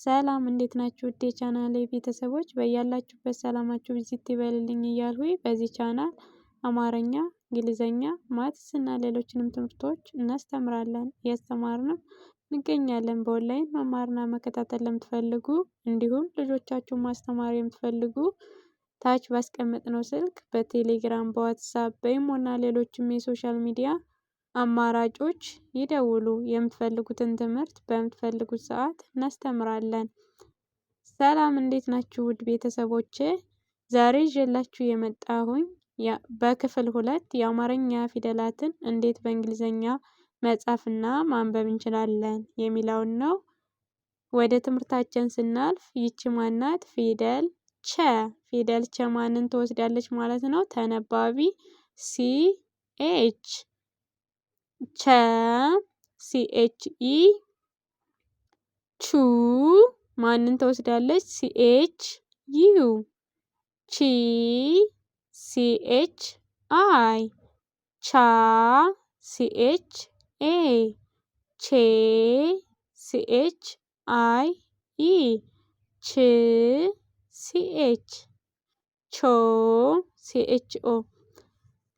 ሰላም እንዴት ናችሁ? ውድ የቻናሌ ቤተሰቦች በያላችሁበት ሰላማችሁ ብዝት ይበልልኝ እያልኩኝ በዚህ ቻናል አማርኛ፣ እንግሊዘኛ፣ ማትስ እና ሌሎችንም ትምህርቶች እናስተምራለን እያስተማርንም እንገኛለን። በኦንላይን መማርና መከታተል ለምትፈልጉ እንዲሁም ልጆቻችሁን ማስተማር የምትፈልጉ ታች ባስቀመጥነው ስልክ በቴሌግራም፣ በዋትስአፕ፣ በኢሞና ሌሎችም የሶሻል ሚዲያ አማራጮች ይደውሉ። የምትፈልጉትን ትምህርት በምትፈልጉት ሰዓት እናስተምራለን። ሰላም እንዴት ናችሁ ውድ ቤተሰቦቼ? ዛሬ ይዤላችሁ የመጣሁኝ በክፍል 2 የአማርኛ ፊደላትን እንዴት በእንግሊዘኛ መጻፍና ማንበብ እንችላለን የሚለውን ነው። ወደ ትምህርታችን ስናልፍ ይቺ ማናት? ፊደል ቸ። ፊደል ቸ ማንን ትወስዳለች ማለት ነው? ተነባቢ ሲኤች ቸ ሲኤችኢ ቹ ማንን ትወስዳለች? ሲኤች ዩ ቺ ሲኤች አይ ቻ ሲኤች ኤ ቼ ሲኤች አይ ኢ ች ሲኤች ቾ ሲኤች ኦ።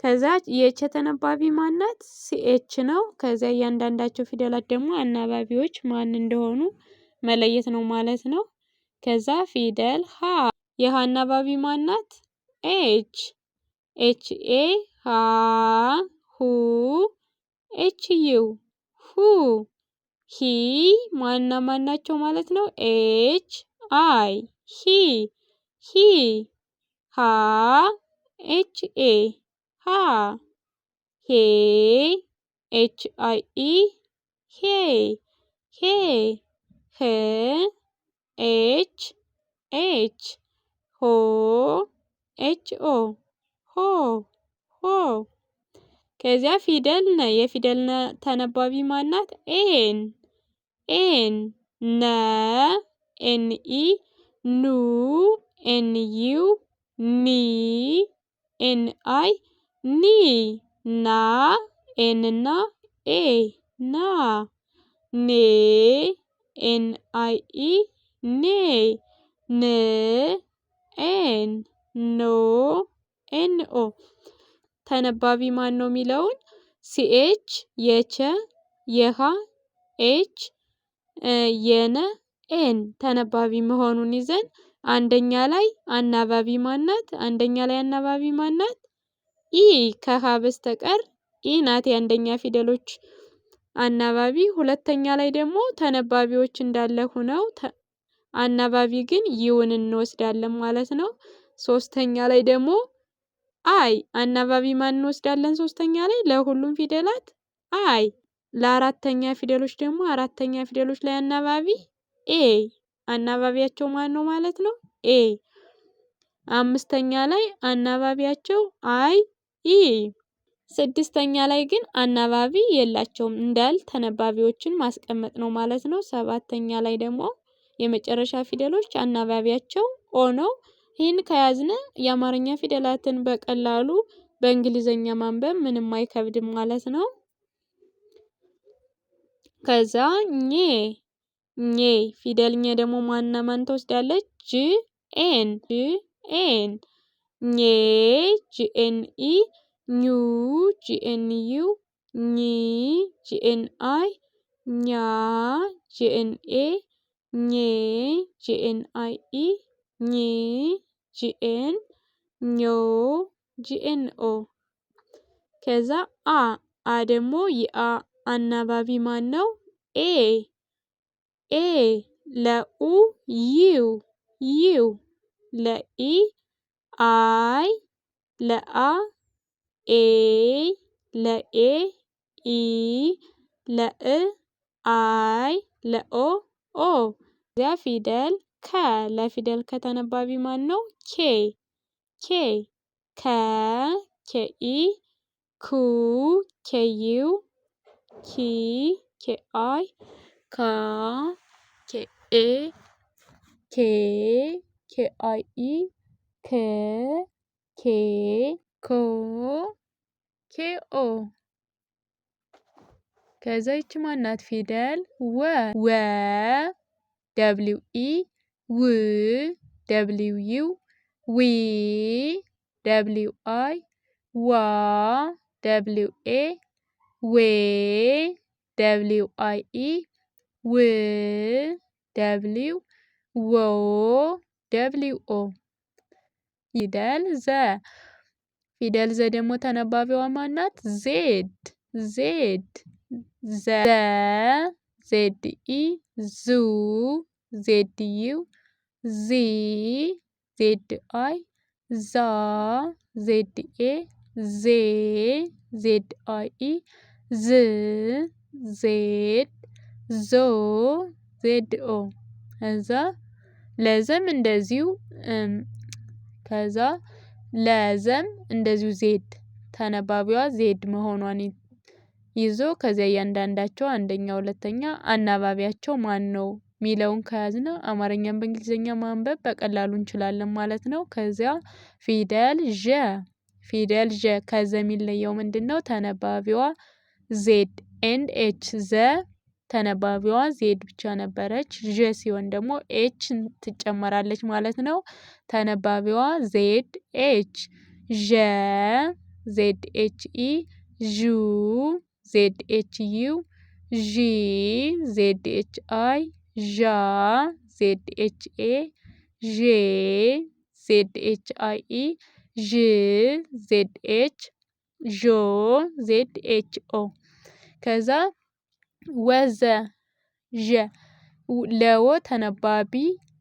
ከዛ የቸ ተነባቢ ማናት? ሲኤች ነው። ከዛ እያንዳንዳቸው ፊደላት ደግሞ አናባቢዎች ማን እንደሆኑ መለየት ነው ማለት ነው። ከዛ ፊደል ሀ የሀ አናባቢ ማናት? ኤች ኤች ኤ ሀ ሁ ኤች ዩ ሁ። ሂ ማና ማናቸው ማለት ነው? ኤች አይ ሂ ሂ። ሃ ኤች ኤ ሃ። ሄ ኤች አይ ኢ ሄ ሄ። ህ ኤች ኤች ሆ ኤች ኦ ሆ ሆ። ከዚያ ፊደል ነ የፊደል ነ ተነባቢ ማናት? ኤን ኤን ነ ኤን ኢ ኑ ኤን ዩ ኒ ኤን አይ ኒ ና ኤን እና ኤ ና ኔ ኤን አይ ኢ ኔ ን ኤን ኖ ኤን ኦ። ተነባቢ ማን ነው የሚለውን ሲኤች የቸ የሃ ኤች የነ ኤን ተነባቢ መሆኑን ይዘን አንደኛ ላይ አናባቢ ማናት? አንደኛ ላይ አናባቢ ማናት? ኢ ከሃ በስተቀር ኢ ናት የአንደኛ ፊደሎች አናባቢ። ሁለተኛ ላይ ደግሞ ተነባቢዎች እንዳለ ሆነው አናባቢ ግን ይውን እንወስዳለን ማለት ነው። ሶስተኛ ላይ ደግሞ አይ አናባቢ ማን እንወስዳለን? ሶስተኛ ላይ ለሁሉም ፊደላት አይ። ለአራተኛ ፊደሎች ደግሞ አራተኛ ፊደሎች ላይ አናባቢ ኤ አናባቢያቸው ማን ነው ማለት ነው? ኤ። አምስተኛ ላይ አናባቢያቸው አይ ኢ። ስድስተኛ ላይ ግን አናባቢ የላቸውም እንዳል ተነባቢዎችን ማስቀመጥ ነው ማለት ነው። ሰባተኛ ላይ ደግሞ የመጨረሻ ፊደሎች አናባቢያቸው ኦ ነው። ይህን ከያዝነ የአማርኛ ፊደላትን በቀላሉ በእንግሊዘኛ ማንበብ ምንም አይከብድም ማለት ነው። ከዛ ኘ ኘ ፊደል ኘ ደግሞ ማንና ማን ትወስዳለች? ጅ ኤን ጅ ኤን ኘ ጂኤን ኢ ኙ ጂኤን ዩ ኚ ጂኤን አይ ኛ ጂኤን ኤ ኜ ጂኤን አይ ኢ ኚ ጂኤን ኞ ጂኤን ኦ። ከዛ አ ደግሞ የአ አናባቢ ማን ነው? ኤ ኤ ለኡ ዩ ዩ ለኢ አይ ለአ ኤ ለኤ ኢ ለእ አይ ለኦ ኦ። እዚያ ፊደል ከ ለፊደል ከተነባቢ ማን ነው? ኬ ኬ ከ ኬኢ ኩ ኬዩ ኪ ኬአይ ካ ኬኤ ኬ ኬአይ ኢ ከ ኬ ኮ ኬኦ። ከዛ ይቺ ማናት ፊደል? ወ ደብሊው ኢ ው ደብሊው ዩ ዊ ደብሊው አይ ዋ ደብሊው ኤ ዌ ደብሊው አይ ኢ ው ደብሊው ዎ ደብሊው ኦ ፊደል ዘ ፊደል ዘ ደግሞ ተነባቢዋ ማናት? ዜድ ዜድ ዘ ዜድ ኢ ዙ ዜድ ዩ ዚ ዜድ አይ ዛ ዜድ ኤ ዜ ዜድ አይ ኢ ዝ ዜድ ዞ ዜድ ኦ ከዛ ለዘም እንደዚሁ ከዛ ለዘም እንደዚሁ ዜድ ተነባቢዋ ዜድ መሆኗን ይዞ ከዚያ እያንዳንዳቸው አንደኛ ሁለተኛ አናባቢያቸው ማን ነው ሚለውን ከያዝነ አማርኛን በእንግሊዘኛ ማንበብ በቀላሉ እንችላለን ማለት ነው። ከዚያ ፊደል ዠ ከዘ የሚለየው ምንድነው? ተነባቢዋ ዜድ ኤንድ ኤች ዘ ተነባቢዋ ዜድ ብቻ ነበረች። ዠ ሲሆን ደግሞ ኤች ትጨመራለች ማለት ነው። ተነባቢዋ ዜድ ኤች ዠ ዜድ ኤች ኢ ዡ ዜድ ኤች ዩ ዢ ዜድ ኤች አይ ዣ ዜድ ኤች ኤ ዤ ዜድ ኤች አይ ኢ ዥ ዜድ ኤች ዦ ዜድ ኤች ኦ ከዛ ወዘ ዠ ለወ ተነባቢ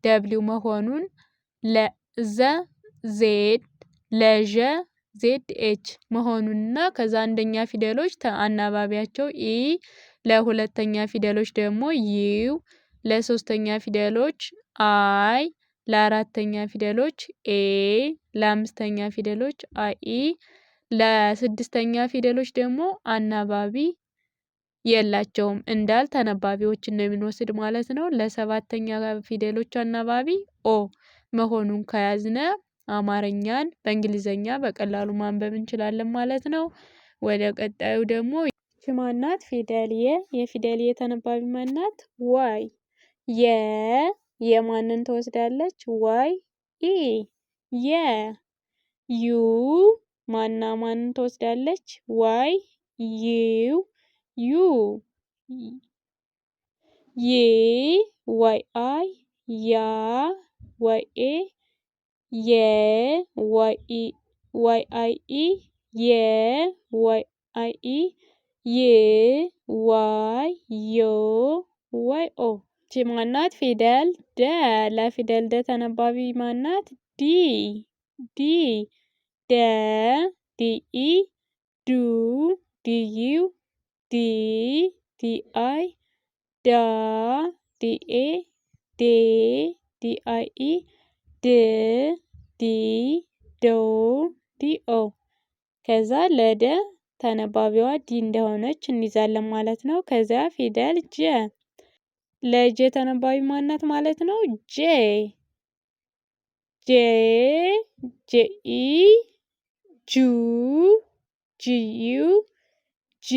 ደብሊው መሆኑን ለዘ ዜድ ለዠ ዜድ ኤች መሆኑንና ከዛ አንደኛ ፊደሎች አናባቢያቸው ኢ ለሁለተኛ ፊደሎች ደግሞ ዩ ለሶስተኛ ፊደሎች አይ ለአራተኛ ፊደሎች ኤ ለአምስተኛ ፊደሎች አይ ኢ ለስድስተኛ ፊደሎች ደግሞ አናባቢ የላቸውም እንዳል ተነባቢዎችን ነው የምንወስድ ማለት ነው። ለሰባተኛ ፊደሎች አናባቢ ኦ መሆኑን ከያዝነ አማርኛን በእንግሊዘኛ በቀላሉ ማንበብ እንችላለን ማለት ነው። ወደ ቀጣዩ ደግሞ ማናት? ፊደል የፊደል ተነባቢ ማናት? ዋይ የማንን ትወስዳለች? ዋይ ኢ የ ዩ ማንን ትወስዳለች? ዋይ ዩ ዩ ይ ዋይ አይ ያ ዋይ ኤ የ ዋይ አይ ኢ የ ዋይ አይ ኢ ይ ዋይ ዮ ዋይ ኦ ማናት? ፊደል ደ ለፊደል ደ ተነባቢ ማናት? ዲ ደ ዲ ኢ ዱ ዲ ዩ ዲ ዲ አይ ዳ ዲ ኤ ዴ ዲ አይ ኢ ድ ዲ ዶ ዲ ኦ ከዛ ለደ ተነባቢዋ ዲ እንደሆነች እንይዛለን ማለት ነው። ከዛ ፊደል ጀ ለጀ ተነባቢ ማናት ማለት ነው? ጄ ጄ ኢ ጁ ጂዩ ጂ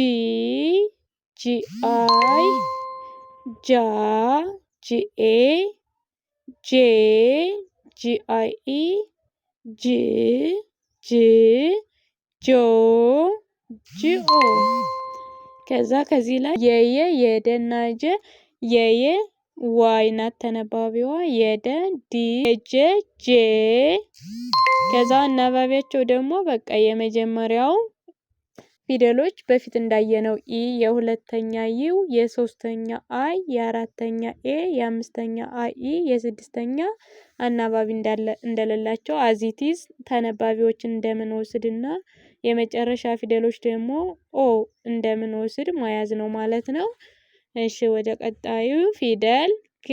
ጂአይ ጃ ጂኤ ጄ ጂአይ ኢ ጅ ጆ ጂኦ ከዛ ከዚህ ላይ የደና ጀ የየ ዋይ ናት ተነባቢዋ የደ ዲ የጀ ጄ ከዛ አናባቢያቸው ደግሞ በቃ የመጀመሪያው ፊደሎች በፊት እንዳየነው ኢ የሁለተኛ ዩ የሶስተኛ አይ የአራተኛ ኤ የአምስተኛ አይ ኢ የስድስተኛ አናባቢ እንደሌላቸው አዚቲዝ ተነባቢዎችን እንደምንወስድና የመጨረሻ ፊደሎች ደግሞ ኦ እንደምንወስድ መያዝ ነው ማለት ነው። እሺ ወደ ቀጣዩ ፊደል ገ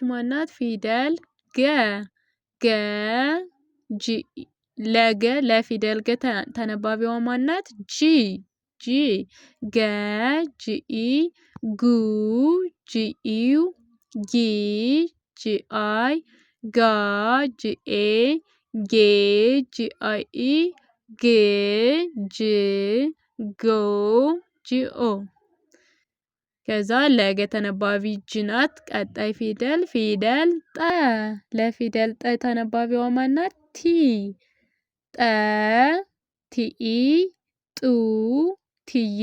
ማናት? ፊደል ገ ለገ ለፊደል ገ ተነባቢዋ ማናት? ጂ ገ ጂኢ ጉ ጂኢዩ ጊ ጂአይ ጋ ጂኤ ጌ ጂአይ ኢ ግ ጅ ጎ ጂኦ ከዛ ለገ ተነባቢ ጅ ናት። ቀጣይ ፊደል ጠ። ለፊደል ጠ ተነባቢዋ ማናት? ቲ። ጠ ቲኢ ጡ ቲዩ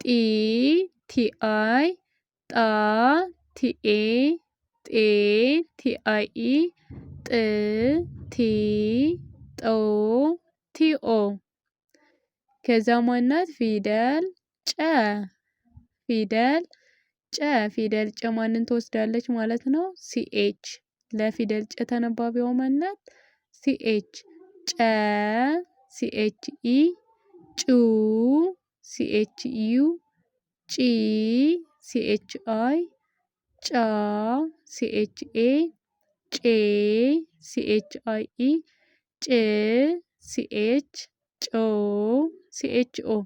ጢ ቲአይ ጣ ቲኤ ጤ ቲአይኢ ጥ ቲ ጦ ቲኦ። ከዛ ማናት? ፊደል ጨ። ፊደል ጨ ማንን ትወስዳለች ማለት ነው? ሲኤች። ለፊደል ጨ ተነባቢዋ ማናት? ሲኤች። ጨ ሲኤች ኢ ጩ ሲኤች ዩ ጪ ሲኤች አይ ጫ ሲኤች ኤ ጬ ሲኤች አይ ኢ ጭ ሲኤች ጮ ሲኤች ኦ።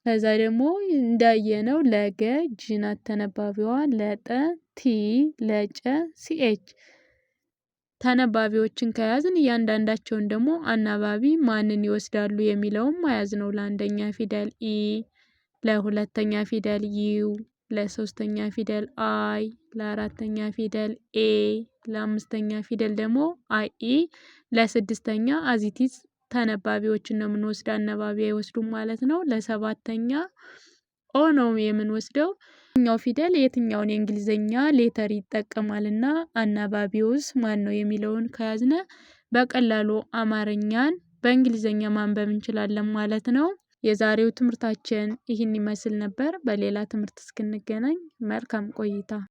ከዛ ደግሞ እንዳየነው ለገ ጅ ናት ተነባቢዋ። ለጠ ቲ ለጨ ሲኤች። ተነባቢዎችን ከያዝን እያንዳንዳቸውን ደግሞ አናባቢ ማንን ይወስዳሉ የሚለውን መያዝ ነው። ለአንደኛ ፊደል ኢ፣ ለሁለተኛ ፊደል ዩ፣ ለሶስተኛ ፊደል አይ፣ ለአራተኛ ፊደል ኤ፣ ለአምስተኛ ፊደል ደግሞ አይ ኢ፣ ለስድስተኛ አዚቲዝ ተነባቢዎችን ነው የምንወስድ፣ አናባቢ አይወስዱም ማለት ነው። ለሰባተኛ ኦ ነው የምንወስደው። የትኛው ፊደል የትኛውን የእንግሊዘኛ ሌተር ይጠቀማልና አናባቢውስ ማን ነው የሚለውን ከያዝነ በቀላሉ አማርኛን በእንግሊዘኛ ማንበብ እንችላለን ማለት ነው። የዛሬው ትምህርታችን ይህን ይመስል ነበር። በሌላ ትምህርት እስክንገናኝ መልካም ቆይታ